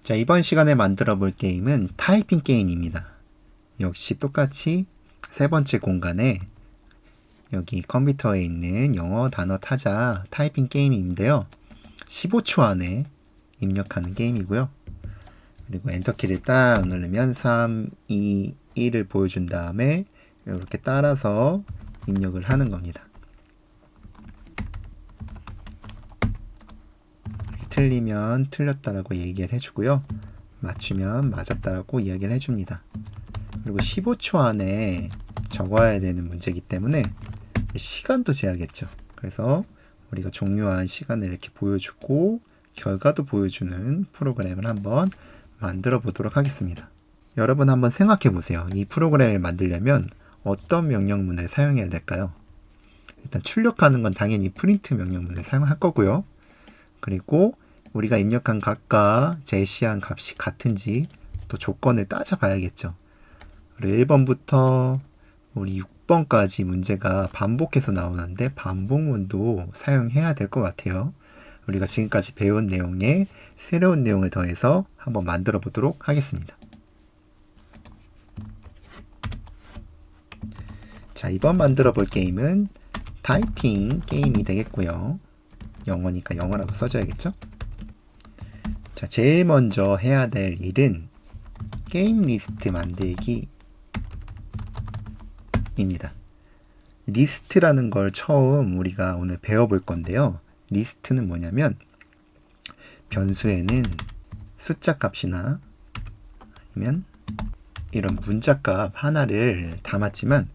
자, 이번 시간에 만들어 볼 게임은 타이핑 게임입니다. 역시 똑같이 세 번째 공간에 여기 컴퓨터에 있는 영어 단어 타자 타이핑 게임인데요. 15초 안에 입력하는 게임이고요. 그리고 엔터키를 딱 누르면 3, 2, 1을 보여준 다음에 이렇게 따라서 입력을 하는 겁니다. 틀리면 틀렸다라고 얘기를 해주고요. 맞추면 맞았다라고 이야기를 해줍니다. 그리고 15초 안에 적어야 되는 문제이기 때문에 시간도 재야겠죠. 그래서 우리가 종료한 시간을 이렇게 보여주고 결과도 보여주는 프로그램을 한번 만들어 보도록 하겠습니다. 여러분 한번 생각해 보세요. 이 프로그램을 만들려면 어떤 명령문을 사용해야 될까요? 일단 출력하는 건 당연히 프린트 명령문을 사용할 거고요. 그리고 우리가 입력한 값과 제시한 값이 같은지 또 조건을 따져봐야겠죠. 그리고 1번부터 우리 6번까지 문제가 반복해서 나오는데 반복문도 사용해야 될 것 같아요. 우리가 지금까지 배운 내용에 새로운 내용을 더해서 한번 만들어 보도록 하겠습니다. 자, 이번 만들어 볼 게임은 타이핑 게임이 되겠고요. 영어니까 영어라고 써줘야겠죠? 자, 제일 먼저 해야 될 일은 게임 리스트 만들기 입니다. 리스트라는 걸 처음 우리가 오늘 배워볼 건데요. 리스트는 뭐냐면 변수에는 숫자 값이나 아니면 이런 문자 값 하나를 담았지만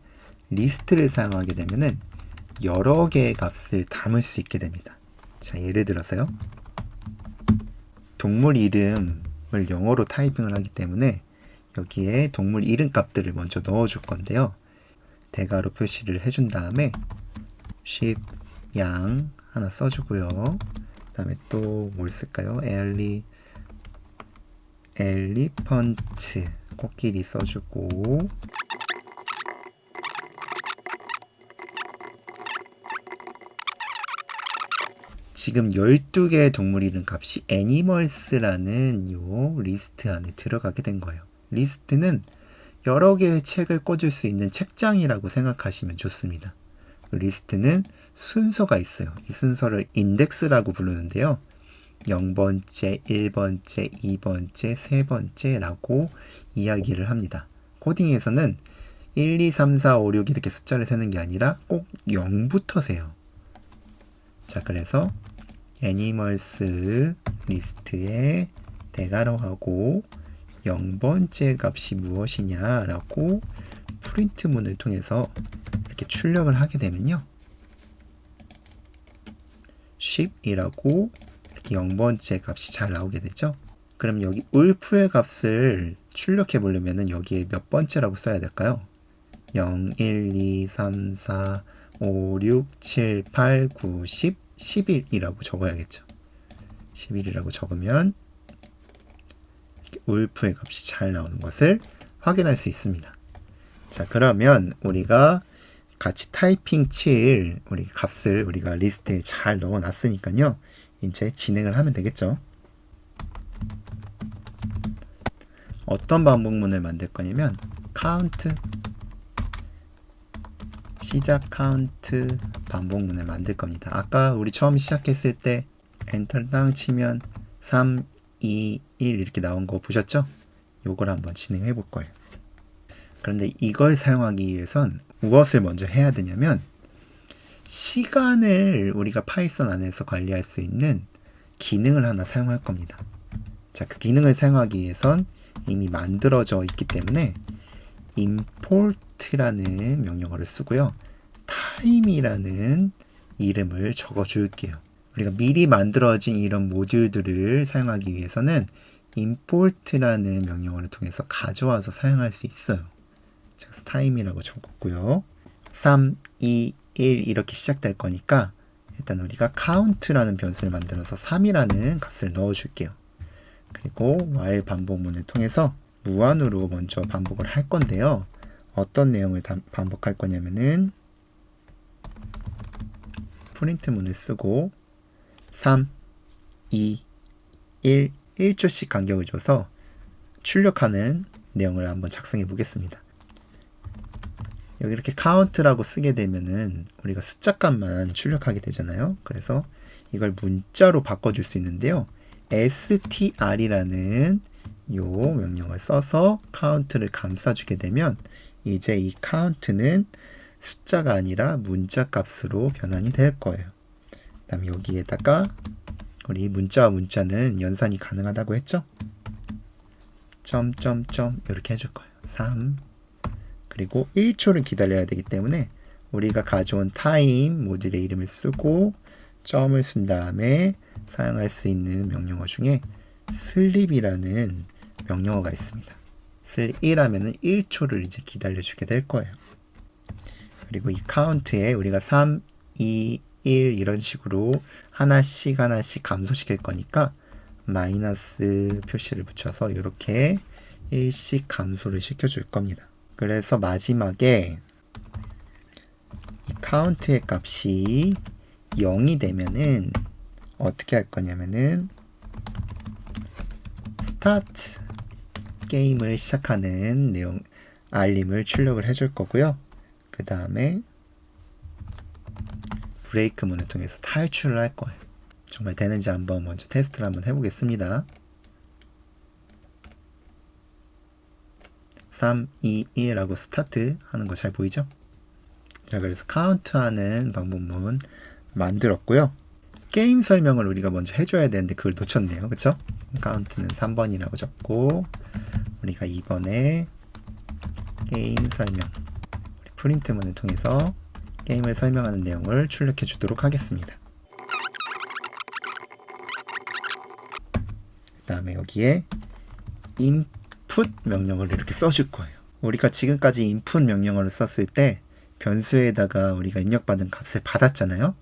리스트를 사용하게 되면은 여러 개의 값을 담을 수 있게 됩니다. 자, 예를 들어서요. 동물 이름을 영어로 타이핑을 하기 때문에 여기에 동물 이름 값들을 먼저 넣어줄 건데요. 대괄호 표시를 해준 다음에 sheep, 양 하나 써주고요. 그 다음에 또 뭘 쓸까요? 엘리펀트, 코끼리 써주고 지금 12개의 동물 이름 값이 애니멀스라는 요 리스트 안에 들어가게 된 거예요. 리스트는 여러 개의 책을 꽂을 수 있는 책장이라고 생각하시면 좋습니다. 리스트는 순서가 있어요. 이 순서를 인덱스라고 부르는데요. 0번째, 1번째, 2번째, 3번째라고 이야기를 합니다. 코딩에서는 1, 2, 3, 4, 5, 6 이렇게 숫자를 세는 게 아니라 꼭 0부터 세요. 자, 그래서 애니멀스 리스트에 대괄호하고 0번째 값이 무엇이냐라고 프린트문을 통해서 이렇게 출력을 하게 되면요. sheep이라고 이렇게 0번째 값이 잘 나오게 되죠. 그럼 여기 울프의 값을 출력해 보려면 여기에 몇 번째라고 써야 될까요? 0, 1, 2, 3, 4, 5, 6, 7, 8, 9, 10, 11이라고 적어야겠죠. 11이라고 적으면 울프의 값이 잘 나오는 것을 확인할 수 있습니다. 자, 그러면 우리가 같이 타이핑 칠 우리 값을 우리가 리스트에 잘 넣어 놨으니까요. 이제 진행을 하면 되겠죠. 어떤 반복문을 만들 거냐면 count 시작 카운트 반복문을 만들 겁니다. 아까 우리 처음 시작했을 때 엔터를 딱 치면 3, 2, 1 이렇게 나온 거 보셨죠? 요걸 한번 진행해 볼 거예요. 그런데 이걸 사용하기 위해선 무엇을 먼저 해야 되냐면 시간을 우리가 파이썬 안에서 관리할 수 있는 기능을 하나 사용할 겁니다. 자, 그 기능을 사용하기 위해선 이미 만들어져 있기 때문에 import라는 명령어를 쓰고요. time이라는 이름을 적어 줄게요. 우리가 미리 만들어진 이런 모듈들을 사용하기 위해서는 import라는 명령어를 통해서 가져와서 사용할 수 있어요. 그래서 time이라고 적었고요. 3, 2, 1 이렇게 시작될 거니까 일단 우리가 count라는 변수를 만들어서 3이라는 값을 넣어 줄게요. 그리고 while 반복문을 통해서 무한으로 먼저 반복을 할 건데요. 어떤 내용을 반복할 거냐면은 프린트문을 쓰고 3, 2, 1 1초씩 간격을 줘서 출력하는 내용을 한번 작성해 보겠습니다. 여기 이렇게 카운트라고 쓰게 되면은 우리가 숫자 값만 출력하게 되잖아요. 그래서 이걸 문자로 바꿔줄 수 있는데요. str이라는 요 명령을 써서 카운트를 감싸주게 되면 이제 이 카운트는 숫자가 아니라 문자 값으로 변환이 될 거예요. 그 다음에 여기에다가 우리 문자와 문자는 연산이 가능하다고 했죠? 점점점 이렇게 해줄 거예요. 3 그리고 1초를 기다려야 되기 때문에 우리가 가져온 타임 모듈의 이름을 쓰고 점을 쓴 다음에 사용할 수 있는 명령어 중에 슬립이라는 명령어가 있습니다. 슬립이라면 1초를 이제 기다려주게 될 거예요. 그리고 이 카운트에 우리가 3, 2, 1 이런 식으로 하나씩 감소시킬 거니까 마이너스 표시를 붙여서 이렇게 1씩 감소를 시켜줄 겁니다. 그래서 마지막에 이 카운트의 값이 0이 되면은 어떻게 할 거냐면은 스타트 게임을 시작하는 내용 알림을 출력을 해줄 거고요. 그 다음에 브레이크 문을 통해서 탈출을 할 거예요. 정말 되는지 한번 먼저 테스트를 한번 해보겠습니다. 3, 2, 1하고 스타트 하는 거 잘 보이죠? 자, 그래서 카운트하는 방법문 만들었고요. 게임 설명을 우리가 먼저 해줘야 되는데 그걸 놓쳤네요. 그쵸? 카운트는 3번이라고 적고 우리가 2번에 게임 설명 프린트문을 통해서 게임을 설명하는 내용을 출력해 주도록 하겠습니다. 그 다음에 여기에 input 명령어를 이렇게 써줄 거예요. 우리가 지금까지 input 명령어를 썼을 때 변수에다가 우리가 입력받은 값을 받았잖아요.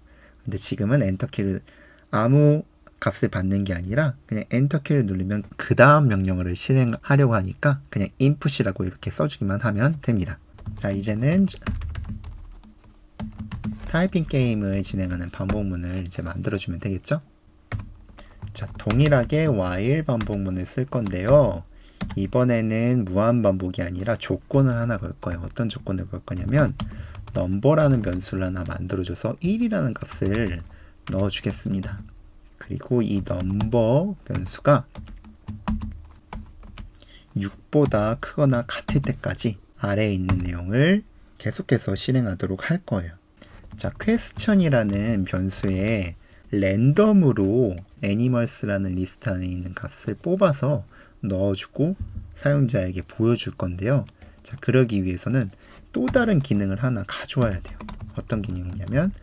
근데 지금은 엔터키를 아무 값을 받는 게 아니라 그냥 엔터키를 누르면 그 다음 명령어를 실행하려고 하니까 그냥 input이라고 이렇게 써주기만 하면 됩니다. 자, 이제는 타이핑 게임을 진행하는 반복문을 이제 만들어주면 되겠죠? 자, 동일하게 while 반복문을 쓸 건데요. 이번에는 무한 반복이 아니라 조건을 하나 걸 거예요. 어떤 조건을 걸 거냐면 number라는 변수를 하나 만들어줘서 1이라는 값을 넣어주겠습니다. 그리고 이 number 변수가 6보다 크거나 같을 때까지 아래에 있는 내용을 계속해서 실행하도록 할 거예요. 자, question이라는 변수에 랜덤으로 animals라는 리스트 안에 있는 값을 뽑아서 넣어주고 사용자에게 보여줄 건데요. 자, 그러기 위해서는 또 다른 기능을 하나 가져와야 돼요. 어떤 기능이냐면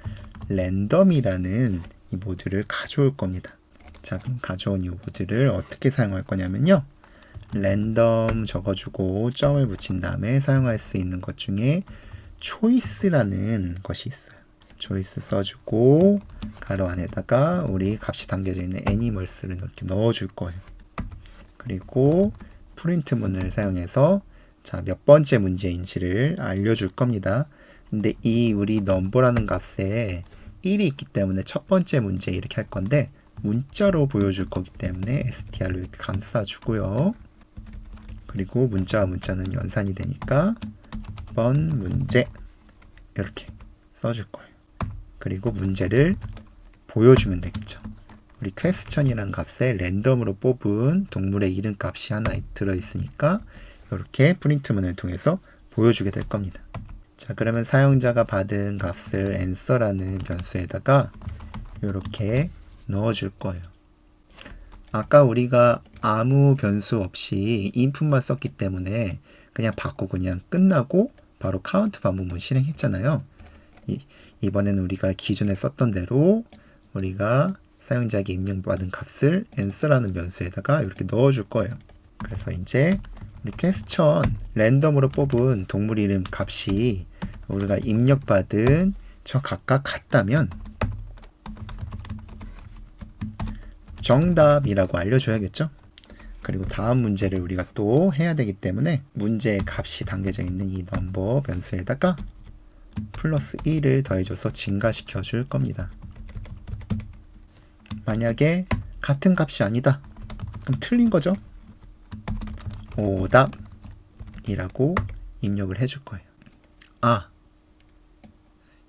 랜덤이라는 이 모듈을 가져올 겁니다. 자, 그럼 가져온 이 모듈을 어떻게 사용할 거냐면요. 랜덤 적어주고 점을 붙인 다음에 사용할 수 있는 것 중에 choice라는 것이 있어요. choice 써주고 가로 안에다가 우리 값이 담겨져 있는 animals를 이렇게 넣어줄 거예요. 그리고 프린트 문을 사용해서 자, 몇 번째 문제인지를 알려줄 겁니다. 근데 이 우리 number라는 값에 1이 있기 때문에 첫 번째 문제 이렇게 할 건데 문자로 보여줄 거기 때문에 str로 이렇게 감싸주고요. 그리고 문자와 문자는 연산이 되니까 번 문제 이렇게 써줄 거예요. 그리고 문제를 보여주면 되겠죠. 우리 question이라는 값에 랜덤으로 뽑은 동물의 이름 값이 하나 들어있으니까 이렇게 프린트문을 통해서 보여주게 될 겁니다. 자, 그러면 사용자가 받은 값을 answer라는 변수에다가 이렇게 넣어줄 거예요. 아까 우리가 아무 변수 없이 input만 썼기 때문에 그냥 받고 그냥 끝나고 바로 카운트 반복문 실행했잖아요. 이번에는 우리가 기존에 썼던 대로 우리가 사용자에게 입력받은 값을 answer라는 변수에다가 이렇게 넣어줄 거예요. 그래서 이제 우리 question 랜덤으로 뽑은 동물 이름 값이 우리가 입력받은 저 각각 같다면 정답이라고 알려줘야겠죠. 그리고 다음 문제를 우리가 또 해야 되기 때문에 문제의 값이 담겨져 있는 이 number 변수에다가 플러스 1을 더해줘서 증가시켜 줄 겁니다. 만약에 같은 값이 아니다. 그럼 틀린 거죠? 오답이라고 입력을 해줄 거예요. 아,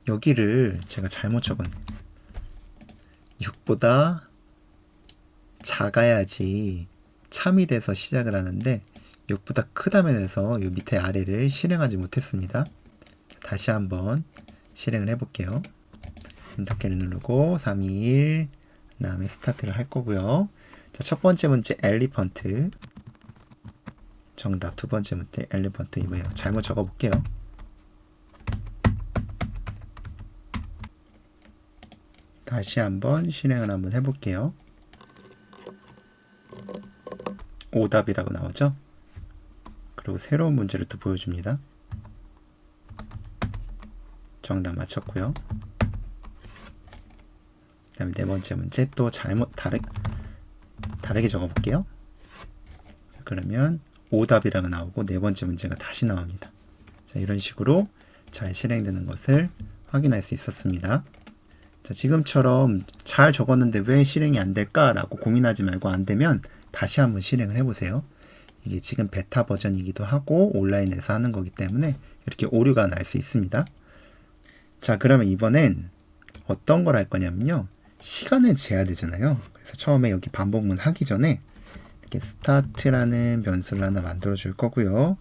여기를 제가 잘못 적었네. 6보다 작아야지 참이 돼서 시작을 하는데 6보다 크다면 해서 이 밑에 아래를 실행하지 못했습니다. 다시 한번 실행을 해볼게요. 엔터키를 누르고 3, 2, 1 그 다음에 스타트를 할 거고요. 자, 첫 번째 문제 엘리펀트 정답. 두 번째 문제 엘리펀트 이거예요. 잘못 적어볼게요. 다시 한번 실행을 한번 해볼게요. 오답이라고 나오죠? 그리고 새로운 문제를 또 보여줍니다. 정답 맞췄고요. 그 다음에 네 번째 문제 또 잘못 다르게 적어볼게요. 자, 그러면 오답이라고 나오고 네 번째 문제가 다시 나옵니다. 자, 이런 식으로 잘 실행되는 것을 확인할 수 있었습니다. 자, 지금처럼 잘 적었는데 왜 실행이 안 될까라고 고민하지 말고 안 되면 다시 한번 실행을 해보세요. 이게 지금 베타 버전이기도 하고 온라인에서 하는 거기 때문에 이렇게 오류가 날 수 있습니다. 자, 그러면 이번엔 어떤 걸 할 거냐면요. 시간을 재야 되잖아요. 그래서 처음에 여기 반복문 하기 전에 이렇게 스타트라는 변수를 하나 만들어 줄 거고요.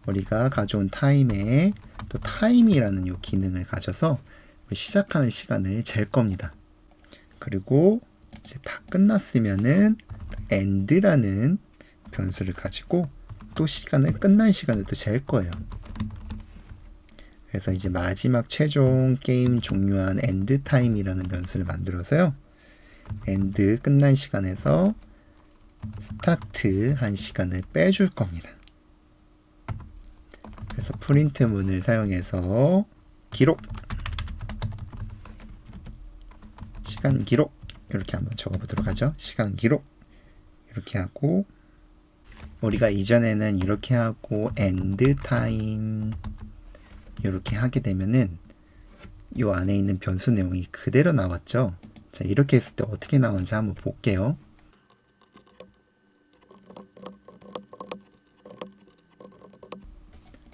우리가 가져온 타임에 또 타임이라는 이 기능을 가져서 시작하는 시간을 잴 겁니다. 그리고 이제 다 끝났으면은 end라는 변수를 가지고 또 시간을 끝난 시간을 또 잴 거예요. 그래서 이제 마지막 최종 게임 종료한 end time이라는 변수를 만들어서요. end 끝난 시간에서 스타트 한 시간을 빼줄 겁니다. 그래서 프린트 문을 사용해서 기록 시간 기록 이렇게 한번 적어보도록 하죠. 시간 기록 이렇게 하고 우리가 이전에는 이렇게 하고 end time 이렇게 하게 되면은 이 안에 있는 변수 내용이 그대로 나왔죠. 자, 이렇게 했을 때 어떻게 나오는지 한번 볼게요.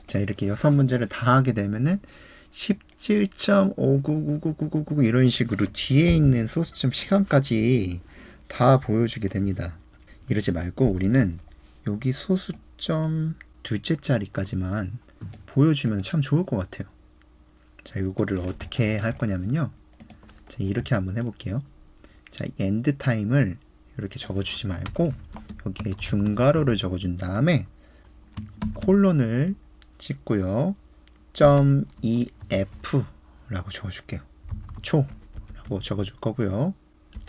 자, 이렇게 6문제를 다 하게 되면은 17.599999 이런 식으로 뒤에 있는 소수점 시간까지 다 보여주게 됩니다. 이러지 말고 우리는 여기 소수점 둘째 자리까지만 보여주면 참 좋을 것 같아요. 자, 이거를 어떻게 할 거냐면요. 자, 이렇게 한번 해볼게요. 자, end time을 이렇게 적어주지 말고 여기에 중괄호를 적어준 다음에 콜론을 찍고요. .ef 라고 적어줄게요. 초라고 적어줄 거고요.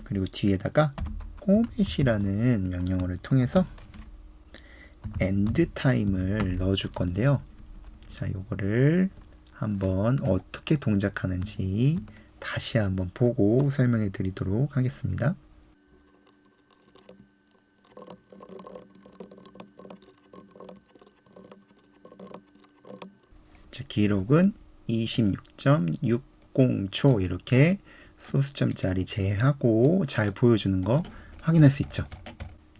그리고 뒤에다가 포맷이라는 명령어를 통해서 end time을 넣어줄 건데요. 자, 요거를 한번 어떻게 동작하는지 다시 한번 보고 설명해 드리도록 하겠습니다. 자, 기록은 26.60초 이렇게 소수점짜리 제하고 잘 보여주는 거 확인할 수 있죠.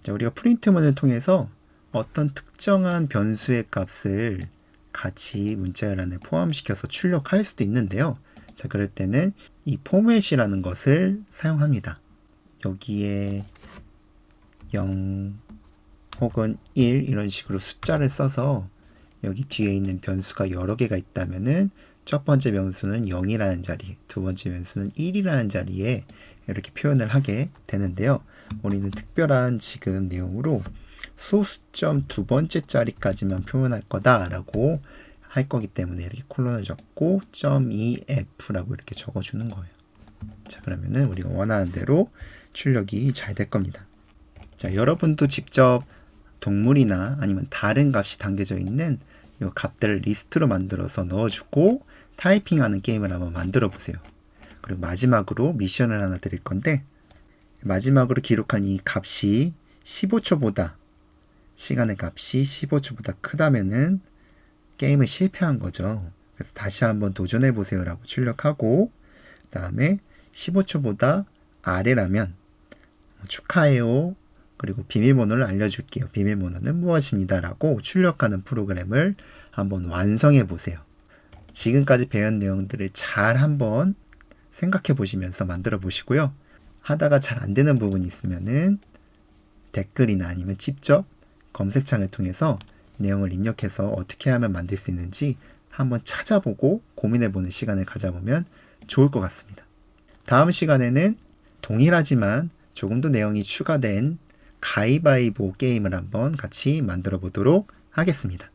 자, 우리가 프린트문을 통해서 어떤 특정한 변수의 값을 같이 문자열안에 포함시켜서 출력할 수도 있는데요. 자, 그럴 때는 이 포맷이라는 것을 사용합니다. 여기에 0 혹은 1 이런 식으로 숫자를 써서 여기 뒤에 있는 변수가 여러 개가 있다면은 첫 번째 변수는 0이라는 자리, 두 번째 변수는 1이라는 자리에 이렇게 표현을 하게 되는데요. 우리는 특별한 지금 내용으로 소수점 두 번째 자리까지만 표현할 거다라고 할 거기 때문에 이렇게 콜론을 적고 .ef라고 이렇게 적어주는 거예요. 자, 그러면은 우리가 원하는 대로 출력이 잘 될 겁니다. 자, 여러분도 직접 동물이나 아니면 다른 값이 담겨져 있는 이 값들을 리스트로 만들어서 넣어주고 타이핑하는 게임을 한번 만들어 보세요. 그리고 마지막으로 미션을 하나 드릴 건데 마지막으로 기록한 이 값이 15초보다 시간의 값이 15초보다 크다면은 게임을 실패한 거죠. 그래서 다시 한번 도전해 보세요 라고 출력하고 그 다음에 15초보다 아래라면 축하해요 그리고 비밀번호를 알려줄게요. 비밀번호는 무엇입니다. 라고 출력하는 프로그램을 한번 완성해 보세요. 지금까지 배운 내용들을 잘 한번 생각해 보시면서 만들어 보시고요. 하다가 잘 안 되는 부분이 있으면은 댓글이나 아니면 직접 검색창을 통해서 내용을 입력해서 어떻게 하면 만들 수 있는지 한번 찾아보고 고민해 보는 시간을 가져보면 좋을 것 같습니다. 다음 시간에는 동일하지만 조금 더 내용이 추가된 가위바위보 게임을 한번 같이 만들어 보도록 하겠습니다.